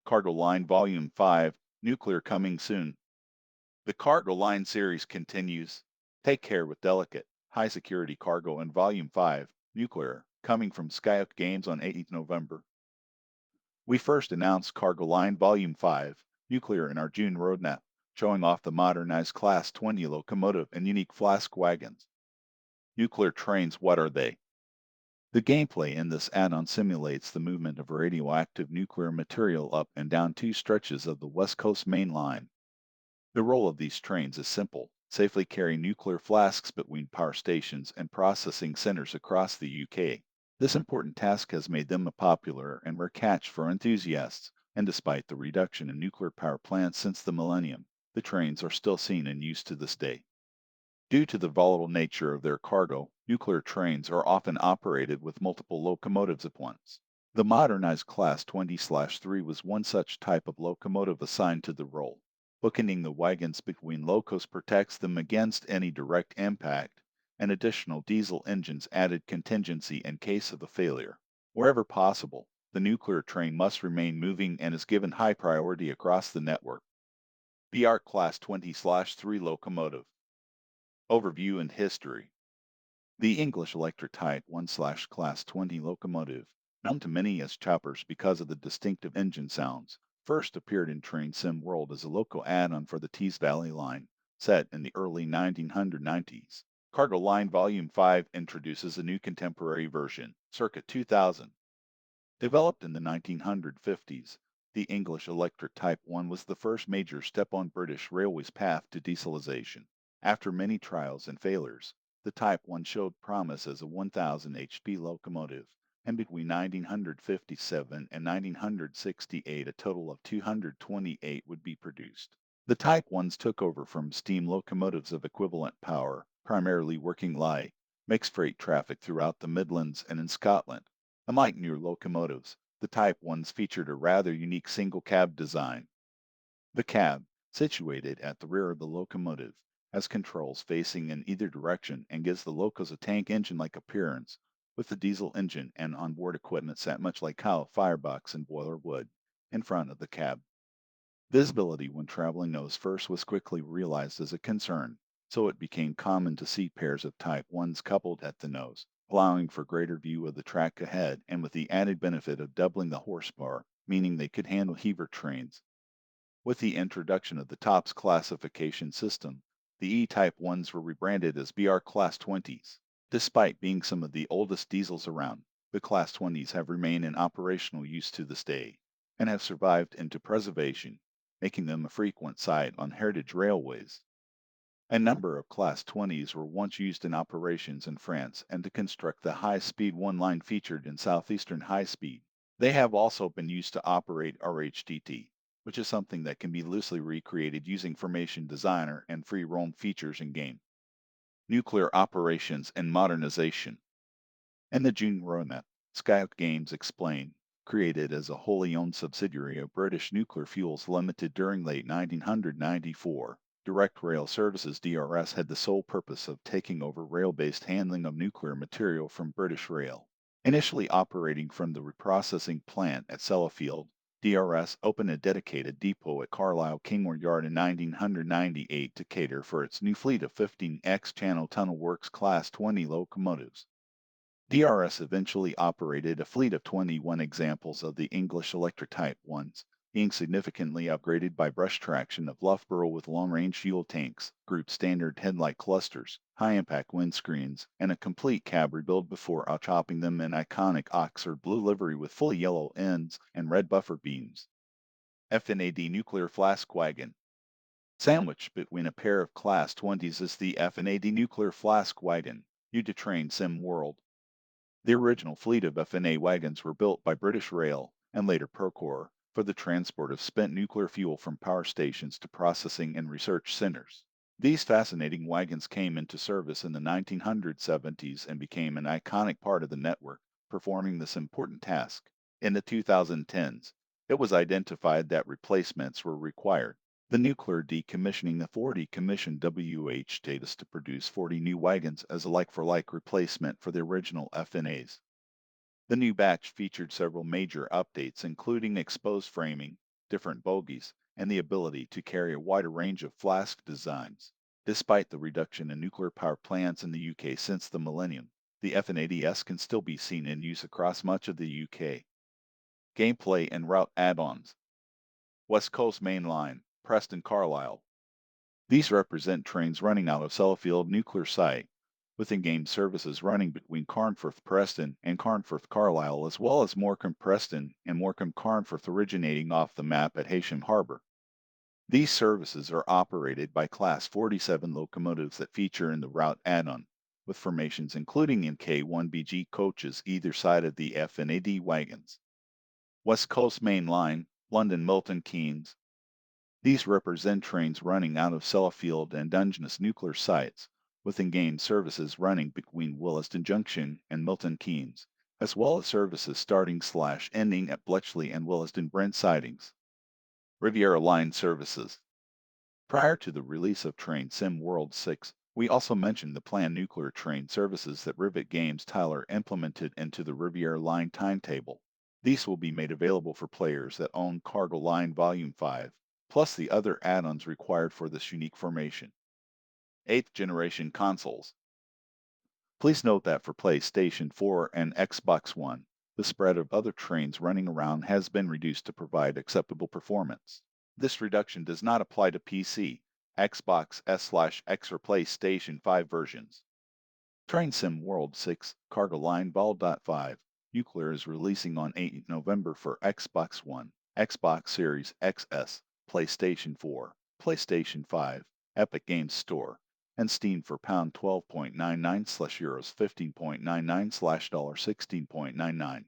Cargo Line Volume 5, Nuclear coming soon. The Cargo Line series continues. Take care with delicate, high security cargo in Volume 5, Nuclear, coming from Skyhook Games on 8th November. We first announced Cargo Line Volume 5, Nuclear in our June roadmap, showing off the modernized Class 20 locomotive and unique flask wagons. Nuclear trains, what are they? The gameplay in this add-on simulates the movement of radioactive nuclear material up and down two stretches of the West Coast Main Line. The role of these trains is simple: safely carry nuclear flasks between power stations and processing centers across the UK. This important task has made them a popular and rare catch for enthusiasts, and despite the reduction in nuclear power plants since the millennium, the trains are still seen in use to this day. Due to the volatile nature of their cargo, nuclear trains are often operated with multiple locomotives at once. The modernized Class 20/3 was one such type of locomotive assigned to the role. Bookending the wagons between locos protects them against any direct impact, and additional diesel engines added contingency in case of a failure. Wherever possible, the nuclear train must remain moving and is given high priority across the network. BR Class 20/3 locomotive. Overview and history. The English electric Type 1/Class 20 locomotive, known to many as choppers because of the distinctive engine sounds, first appeared in Train Sim World as a local add-on for the Tees Valley line, set in the early 1990s. Cargo Line Volume 5 introduces a new contemporary version, circa 2000. Developed in the 1950s, the English electric Type 1 was the first major step on British Railways' path to dieselization. After many trials and failures, the Type 1 showed promise as a 1000 HP locomotive, and between 1957 and 1968 a total of 228 would be produced. The Type 1s took over from steam locomotives of equivalent power, primarily working light, mixed freight traffic throughout the Midlands and in Scotland. Unlike newer locomotives, the Type 1s featured a rather unique single cab design. The cab, situated at the rear of the locomotive, has controls facing in either direction and gives the locos a tank engine-like appearance, with the diesel engine and onboard equipment set much like how a firebox and boiler would, in front of the cab. Visibility when traveling nose first was quickly realized as a concern, so it became common to see pairs of Type 1s coupled at the nose, allowing for greater view of the track ahead and with the added benefit of doubling the horsepower, meaning they could handle heaver trains. With the introduction of the TOPS classification system, the E-Type 1s were rebranded as BR Class 20s. Despite being some of the oldest diesels around, the Class 20s have remained in operational use to this day, and have survived into preservation, making them a frequent sight on heritage railways. A number of Class 20s were once used in operations in France and to construct the high-speed one line featured in Southeastern High Speed. They have also been used to operate RHTT, which is something that can be loosely recreated using Formation Designer and free roam features in game. Nuclear operations and modernization. In the June roadmap, Skyhook Games explained, created as a wholly owned subsidiary of British Nuclear Fuels Limited during late 1994. Direct Rail Services DRS had the sole purpose of taking over rail-based handling of nuclear material from British Rail. Initially operating from the reprocessing plant at Sellafield, DRS opened a dedicated depot at Carlisle Kingward Yard in 1998 to cater for its new fleet of 15 X-Channel Tunnel Works Class 20 locomotives. DRS eventually operated a fleet of 21 examples of the English electric Type 1s, being significantly upgraded by brush traction of Loughborough with long-range fuel tanks, group standard headlight clusters, high-impact windscreens, and a complete cab rebuild before outchopping them in iconic Oxford blue livery with fully yellow ends and red buffer beams. FNAD Nuclear Flask Wagon. Sandwiched between a pair of Class 20s is the FNAD Nuclear Flask Wagon, new to Train Sim World. The original fleet of FNA wagons were built by British Rail, and later Procore, for the transport of spent nuclear fuel from power stations to processing and research centers. These fascinating wagons came into service in the 1970s and became an iconic part of the network, performing this important task. In the 2010s, it was identified that replacements were required. The nuclear decommissioning authority commissioned WH Davis to produce 40 new wagons as a like-for-like replacement for the original FNAs. The new batch featured several major updates, including exposed framing, different bogies, and the ability to carry a wider range of flask designs. Despite the reduction in nuclear power plants in the UK since the millennium, the F-80S can still be seen in use across much of the UK. Gameplay and route add-ons. West Coast Main Line, Preston Carlisle. These represent trains running out of Sellafield nuclear site, with in-game services running between Carnforth Preston and Carnforth Carlisle, as well as Morecambe Preston and Morecambe Carnforth originating off the map at Heysham Harbour. These services are operated by Class 47 locomotives that feature in the route add-on, with formations including MK1BG coaches either side of the F and AD wagons. West Coast Main Line, London Milton Keynes. These represent trains running out of Sellafield and Dungeness nuclear sites, with in-game services running between Williston Junction and Milton Keynes, as well as services starting/ending at Bletchley and Williston Brent sidings. Riviera Line services. Prior to the release of Train Sim World 6, we also mentioned the planned nuclear train services that Rivet Games Tyler implemented into the Riviera Line timetable. These will be made available for players that own Cargo Line Volume 5, plus the other add-ons required for this unique formation. 8th generation consoles. Please note that for PlayStation 4 and Xbox One, the spread of other trains running around has been reduced to provide acceptable performance. This reduction does not apply to PC, Xbox S/X or PlayStation 5 versions. Train Sim World 6 Cargo Line Vol.5 Nuclear is releasing on 8 November for Xbox One, Xbox Series XS, PlayStation 4, PlayStation 5, Epic Games Store, and Steam for £12.99/€15.99/$16.99.